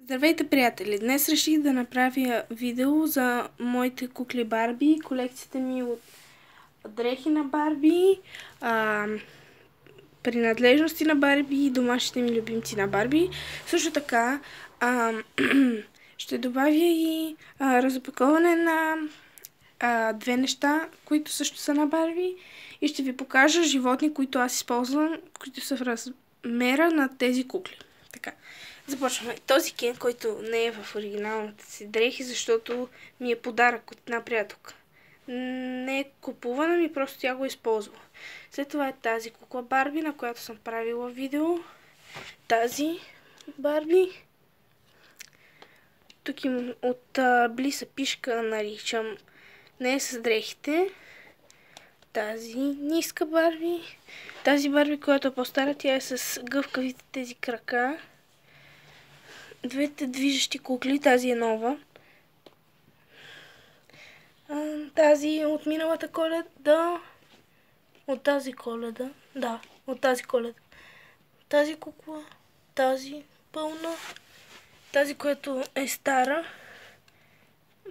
Здравейте, приятели! Днес реших да направя видео за моите кукли Барби, колекцията ми от дрехи на Барби, принадлежности на Барби и домашните ми любимци на Барби. Също така ще добавя и разопаковане на две неща, които също са на Барби, и ще ви покажа животни, които аз използвам, които са в размера на тези кукли. Така, започваме. Този Кен, който не е в оригиналната си дрехи, защото ми е подарък от една приятелка. Не е купувана ми, просто тя го използва. След това е тази кукла Барби, на която съм правила видео. Тази Барби. Тук имам от Блиса пишка, наричам. Не е с дрехите. Тази ниска Барби. Тази Барби, която е по-стара, тя е с гъвкавите тези крака. Двете движещи кукли, тази е нова. Тази от миналата Коледа. От тази Коледа. Да, от тази Коледа. Тази кукла. Тази пълна. Тази, която е стара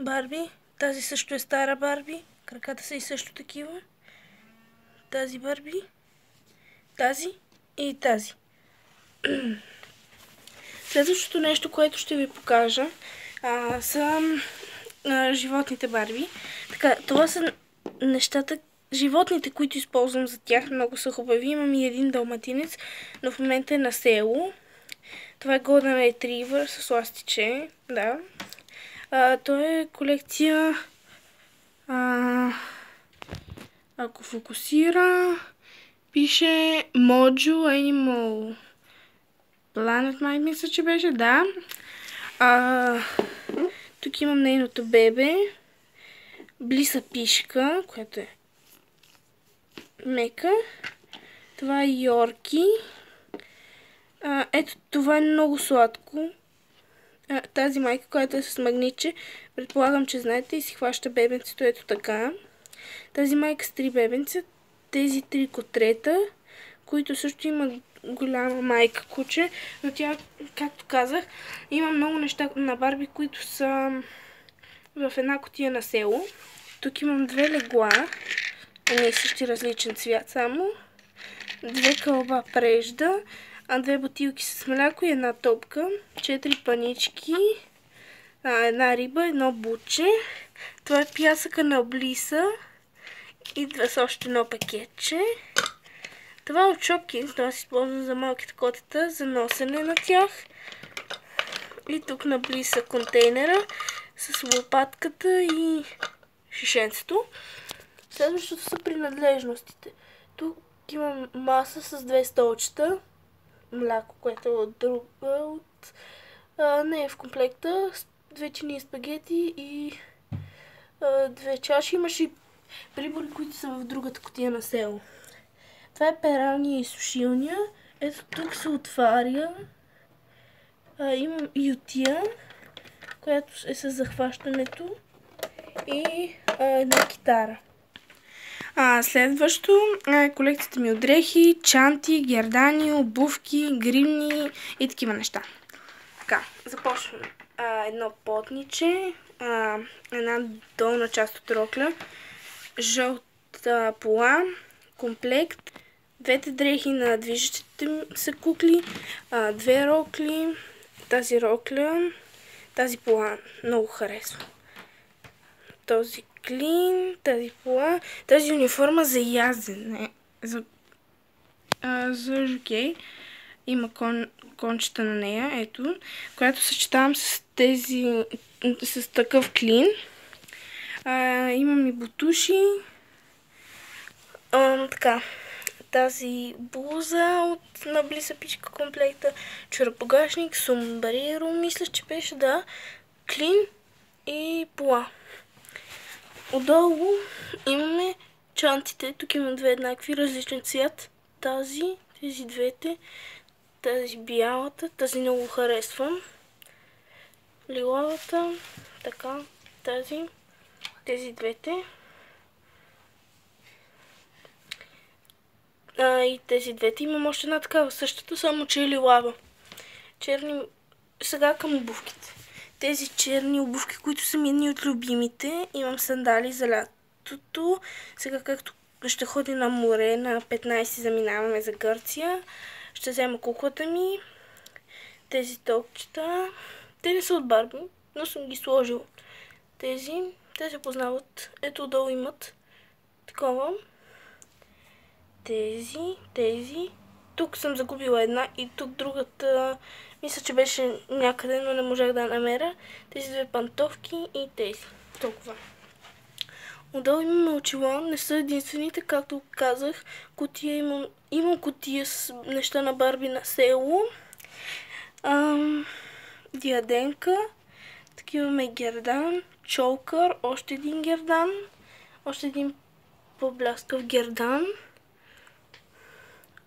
Барби. Тази също е стара Барби. Краката са и също такива. Тази Барби. Тази и тази. Следващото нещо, което ще ви покажа, са животните Барби. Така, това са нещата, животните, които използвам за тях. Много са хубави. Имам и един далматинец, но в момента е на село. Това е Golden Retriever с ластиче. Да. Това е колекция. Ако фокусира, пише Mojo Animal Planet, май мисля, че беше, да. Тук имам нейното бебе. Блиса пишка, която е мека. Това е Йорки. Ето, това е много сладко. Тази майка, която е с магнитче, предполагам, че знаете, и си хваща бебенцето ето така. Тази майка с 3 бебенца. Тези 3 котрета, които също имат голяма майка куче, но тя, както казах, има много неща на Барби, които са в една кутия на село. Тук имам 2 легла, не същи, различен цвят само, 2 кълба прежда, 2 бутилки с мляко и една топка, 4 панички, една риба, 1 буче. Това е пясъка на Блиса. Идва с още едно пакетче. Това е от Shopkins, това се използва за малките котета, за носене на тях. И тук на Блиса контейнера с лопатката и шишенцето. Следващото са принадлежностите. Тук имам маса с 2 столчета. Мляко, което е от друга. Не е в комплекта. 2 чини спагети и 2 чаши. Имаш и прибори, които са в другата кутия на село. Това е пералния и сушилния. Ето тук се отваря. Имам ютия, която е с захващането, и една китара. Следващо е колекцията ми от дрехи, чанти, гердани, обувки, гримни и такива неща. Така, започваме. Едно потниче, една долна част от рокля, жълта пола, комплект, 2 дрехи на движещите се кукли, 2 рокли, тази рокля, тази пола много харесва. Този клин, тази пола, тази униформа за язене, за жокей. Има кончета на нея, ето, която съчетавам с тези, с такъв клин. Имам и бутуши. Така, тази блуза от на Блиса пичка комплекта, чорапогашник, сомбреро, мисля, че беше, да, клин и пола. Отдолу имаме чантите. Тук има 2 еднакви, различен цвят. Тези двете, тази бялата, тази много харесвам. Лилавата, така, тези двете. И тези двете. Имам още една такава същата, само че е лилава. Сега към обувките. Тези черни обувки, които са ми едни от любимите. Имам сандали за лятото. Сега както ще ходя на море, на 15 заминаваме за Гърция. Ще взема куклата ми. Тези топчета. Те не са от Барби, но съм ги сложил. Тези, те се познават. Ето долу имат такова. Тези. Тук съм загубила една и тук другата, мисля, че беше някъде, но не можах да намеря. Тези две пантовки и тези. Толкова. Отдолу имаме очила, не са единствените, както казах. Имам кутия с неща на Барби на село. Диадемка. Тук имаме гердан, чолкър, още един гердан, още един по-бляскав гердан,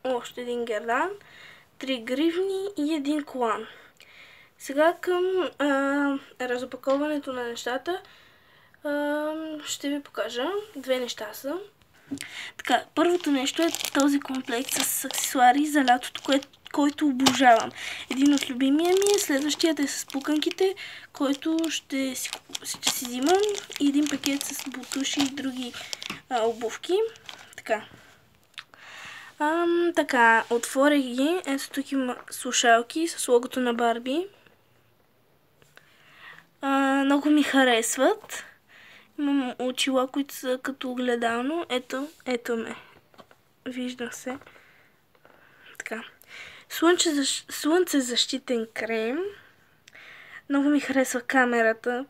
още един гердан, 3 гривни и един колан. Сега към разопаковането на нещата ще ви покажа. Две неща са. Така, първото нещо е този комплект с аксесуари за лятото, който обожавам. Един от любимия ми е, следващият е с пуканките, който ще си взимам, и един пакет с бутуши и други обувки. Така, отворих ги. Ето тук има слушалки с логото на Барби. Много ми харесват. Имам очила, които са като огледално. Ето ме. Вижда се. Така. Слънцезащитен крем. Много ми харесва камерата.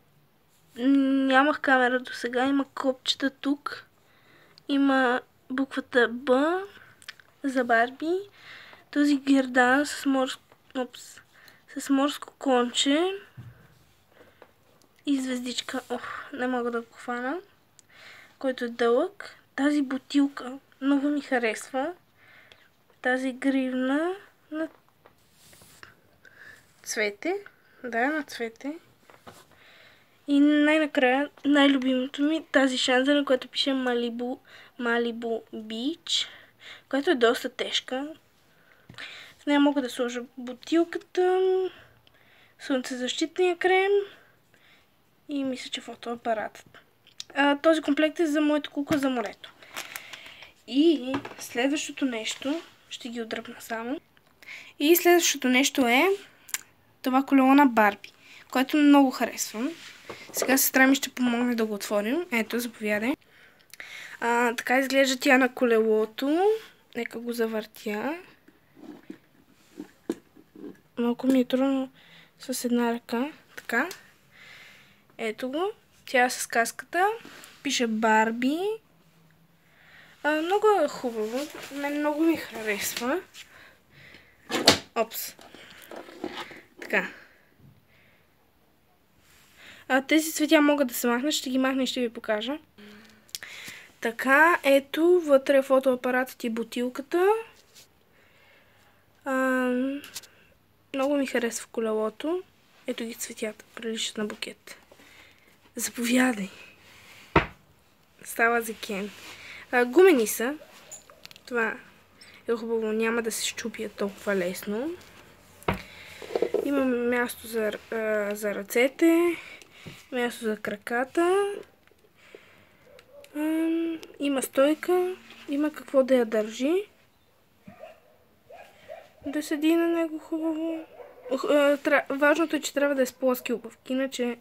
Нямах камера до сега. Има копчета тук. Има буквата Б за Барби. Този гердан с морско конче. И звездичка. Не мога да го хвана. Който е дълъг. Тази бутилка много ми харесва. Тази гривна на цвете. Да, на цвете. И най-накрая, най-любимото ми, тази шанза, на която пише Malibu Beach, която е доста тежка. В нея мога да сложа бутилката, слънцезащитния крем и мисля, че фотоапаратът. Този комплект е за моята кукла за морето. И следващото нещо, ще ги отдръпна само. И следващото нещо е това колело на Барби, което много харесвам. Сега сестра ми ще помогне да го отворим. Ето, заповядай. Така изглежда тя на колелото. Нека го завъртя. Малко ми е трудно с една ръка. Така. Ето го. Тя е с каската. Пише Барби. Много е хубаво. Мен много ми харесва. Опс. Така. Тези цветя могат да се махнат. Ще ги махна и ще ви покажа. Така, ето, вътре е фотоапаратът и бутилката. Много ми харесва колелото. Ето ги цветята, приличат на букет. Заповядай. Става за Кен. Гумени са. Това е хубаво, няма да се щупя толкова лесно. Има място за ръцете, място за краката. Има стойка, има какво да я държи. Да седи на него хубаво. Важното е, че трябва да е с плоски обувки, иначе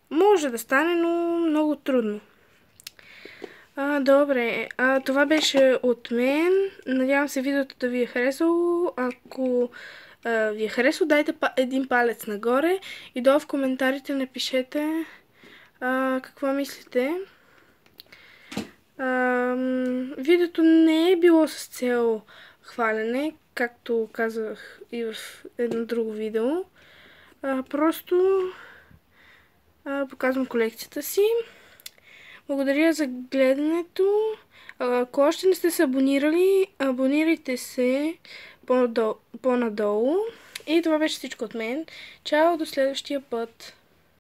може да стане, но много трудно. Добре, това беше от мен. Надявам се видеото да ви е харесало. Ако ви е харесало, дайте един палец нагоре и долу в коментарите напишете какво мислите. Видеото не е било с цел хвалене, както казах и в едно друго видео. Просто показвам колекцията си. Благодаря за гледането. Ако още не сте се абонирали, абонирайте се по-надолу. И това беше всичко от мен. Чао, до следващия път.